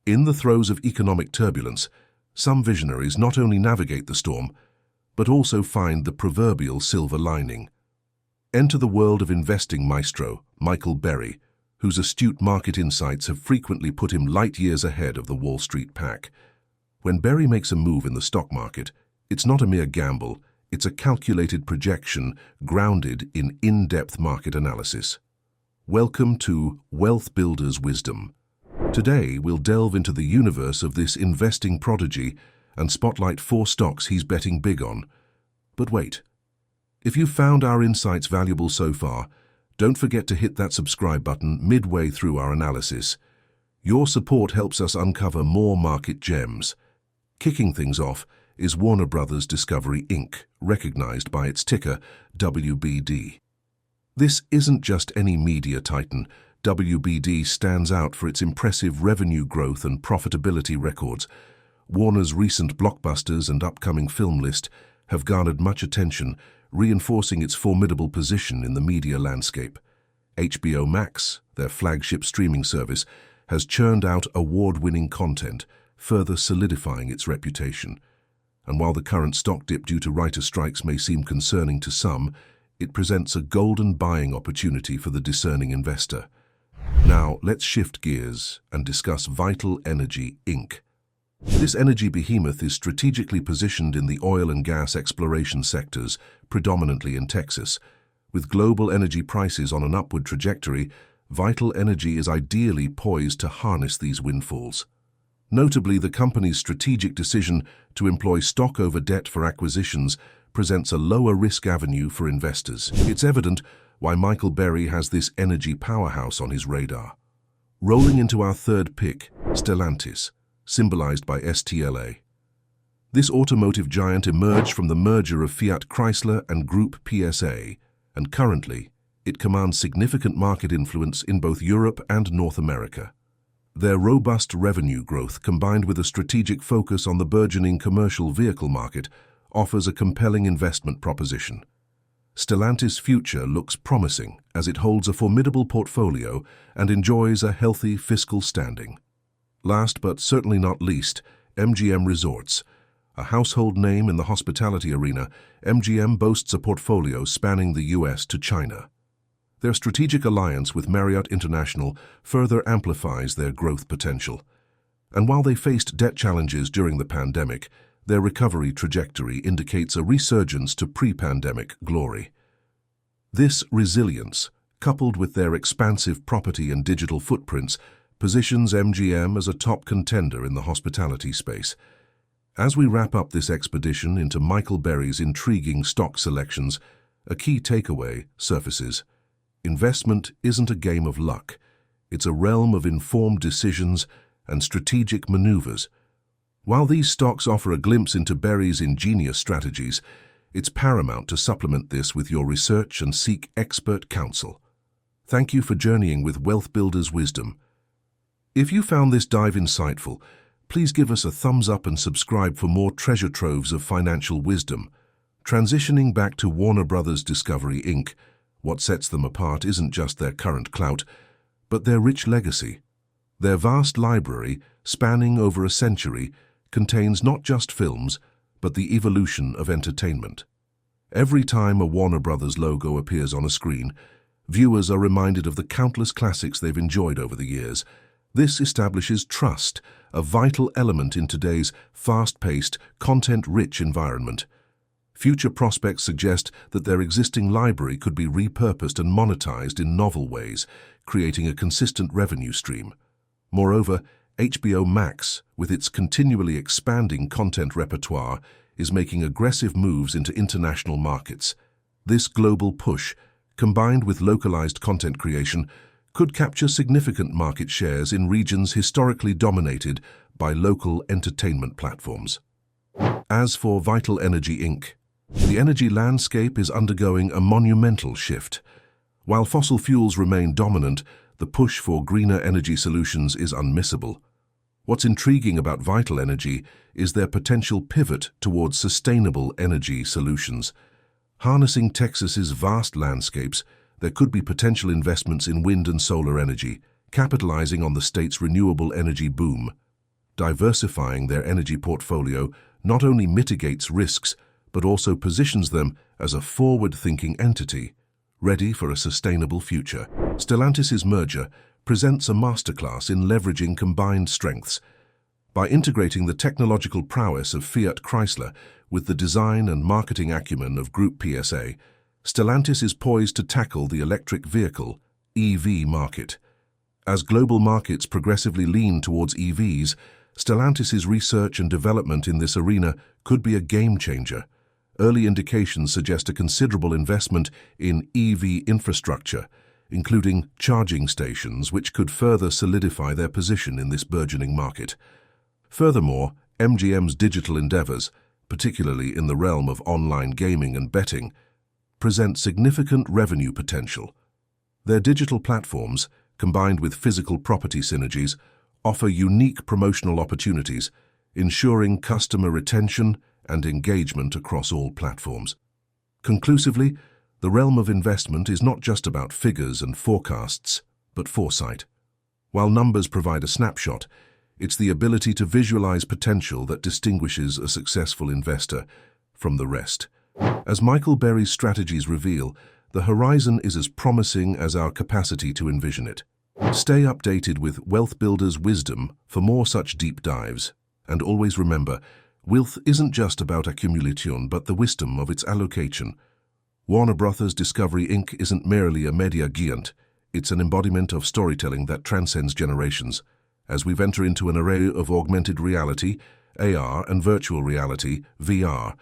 In the throes of economic turbulence, some visionaries not only navigate the storm, but also find the proverbial silver lining. Enter the world of investing maestro, Michael Berry, whose astute market insights have frequently put him light years ahead of the Wall Street pack. When Berry makes a move in the stock market, it's not a mere gamble, it's a calculated projection grounded in in-depth market analysis. Welcome to Wealth Builders Wisdom. Today, we'll delve into the universe of this investing prodigy and spotlight 4 stocks he's betting big on. But wait, if you've found our insights valuable so far, don't forget to hit that subscribe button midway through our analysis. Your support helps us uncover more market gems. Kicking things off is Warner Bros. Discovery Inc., recognized by its ticker WBD. This isn't just any media titan. WBD stands out for its impressive revenue growth and profitability records. Warner's recent blockbusters and upcoming film list have garnered much attention, reinforcing its formidable position in the media landscape. HBO Max, their flagship streaming service, has churned out award-winning content, further solidifying its reputation. And while the current stock dip due to writer strikes may seem concerning to some, it presents a golden buying opportunity for the discerning investor. Now, let's shift gears and discuss Vital Energy Inc. This energy behemoth is strategically positioned in the oil and gas exploration sectors, predominantly in Texas. With global energy prices on an upward trajectory, Vital Energy is ideally poised to harness these windfalls. Notably, the company's strategic decision to employ stock over debt for acquisitions presents a lower risk avenue for investors. It's evident why Michael Berry has this energy powerhouse on his radar. Rolling into our third pick, Stellantis, symbolized by STLA. This automotive giant emerged from the merger of Fiat Chrysler and Group PSA, and currently, it commands significant market influence in both Europe and North America. Their robust revenue growth, combined with a strategic focus on the burgeoning commercial vehicle market, offers a compelling investment proposition. Stellantis' future looks promising as it holds a formidable portfolio and enjoys a healthy fiscal standing. Last but certainly not least, MGM Resorts. A household name in the hospitality arena, MGM boasts a portfolio spanning the US to China. Their strategic alliance with Marriott International further amplifies their growth potential. And while they faced debt challenges during the pandemic, their recovery trajectory indicates a resurgence to pre-pandemic glory. This resilience, coupled with their expansive property and digital footprints, positions MGM as a top contender in the hospitality space. As we wrap up this expedition into Michael Berry's intriguing stock selections, a key takeaway surfaces. Investment isn't a game of luck. It's a realm of informed decisions and strategic maneuvers. While these stocks offer a glimpse into Berry's ingenious strategies, it's paramount to supplement this with your research and seek expert counsel. Thank you for journeying with Wealth Builders Wisdom. If you found this dive insightful, please give us a thumbs up and subscribe for more treasure troves of financial wisdom. Transitioning back to Warner Bros. Discovery Inc., what sets them apart isn't just their current clout, but their rich legacy. Their vast library, spanning over a century, contains not just films, but the evolution of entertainment. Every time a Warner Bros. Logo appears on a screen, viewers are reminded of the countless classics they've enjoyed over the years. This establishes trust, a vital element in today's fast-paced, content-rich environment. Future prospects suggest that their existing library could be repurposed and monetized in novel ways, creating a consistent revenue stream. Moreover, HBO Max, with its continually expanding content repertoire, is making aggressive moves into international markets. This global push, combined with localized content creation, could capture significant market shares in regions historically dominated by local entertainment platforms. As for Vital Energy Inc., the energy landscape is undergoing a monumental shift. While fossil fuels remain dominant, the push for greener energy solutions is unmissable. What's intriguing about Vital Energy is their potential pivot towards sustainable energy solutions. Harnessing Texas's vast landscapes, there could be potential investments in wind and solar energy, capitalizing on the state's renewable energy boom. Diversifying their energy portfolio not only mitigates risks, but also positions them as a forward-thinking entity, ready for a sustainable future. Stellantis' merger presents a masterclass in leveraging combined strengths. By integrating the technological prowess of Fiat Chrysler with the design and marketing acumen of Group PSA, Stellantis is poised to tackle the electric vehicle (EV) market. As global markets progressively lean towards EVs, Stellantis' research and development in this arena could be a game-changer. Early indications suggest a considerable investment in EV infrastructure, including charging stations, which could further solidify their position in this burgeoning market. Furthermore, MGM's digital endeavors, particularly in the realm of online gaming and betting, present significant revenue potential. Their digital platforms, combined with physical property synergies, offer unique promotional opportunities, ensuring customer retention and engagement across all platforms. Conclusively, the realm of investment is not just about figures and forecasts, but foresight. While numbers provide a snapshot, it's the ability to visualize potential that distinguishes a successful investor from the rest. As Michael Berry's strategies reveal, the horizon is as promising as our capacity to envision it. Stay updated with Wealth Builder's wisdom for more such deep dives. And always remember, wealth isn't just about accumulation, but the wisdom of its allocation. Warner Bros. Discovery Inc. isn't merely a media giant, it's an embodiment of storytelling that transcends generations. As we venture into an array of augmented reality, AR, and virtual reality, VR,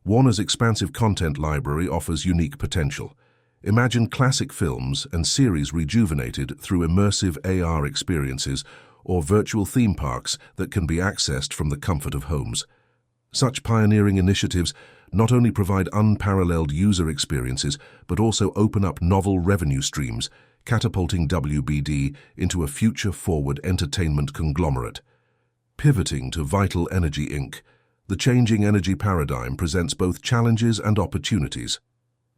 Warner's expansive content library offers unique potential. Imagine classic films and series rejuvenated through immersive AR experiences or virtual theme parks that can be accessed from the comfort of homes. Such pioneering initiatives not only provide unparalleled user experiences, but also open up novel revenue streams, catapulting WBD into a future-forward entertainment conglomerate. Pivoting to Vital Energy Inc., the changing energy paradigm presents both challenges and opportunities.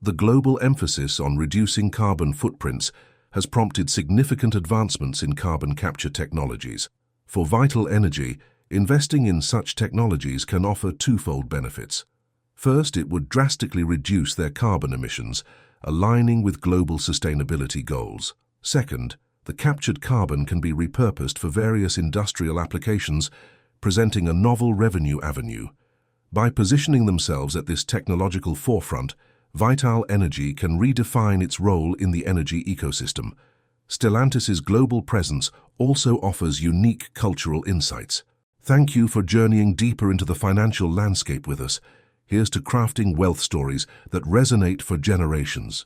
The global emphasis on reducing carbon footprints has prompted significant advancements in carbon capture technologies. For Vital Energy, investing in such technologies can offer twofold benefits. First, it would drastically reduce their carbon emissions, aligning with global sustainability goals. Second, the captured carbon can be repurposed for various industrial applications, presenting a novel revenue avenue. By positioning themselves at this technological forefront, Vital Energy can redefine its role in the energy ecosystem. Stellantis' global presence also offers unique cultural insights. Thank you for journeying deeper into the financial landscape with us. Here's to crafting wealth stories that resonate for generations.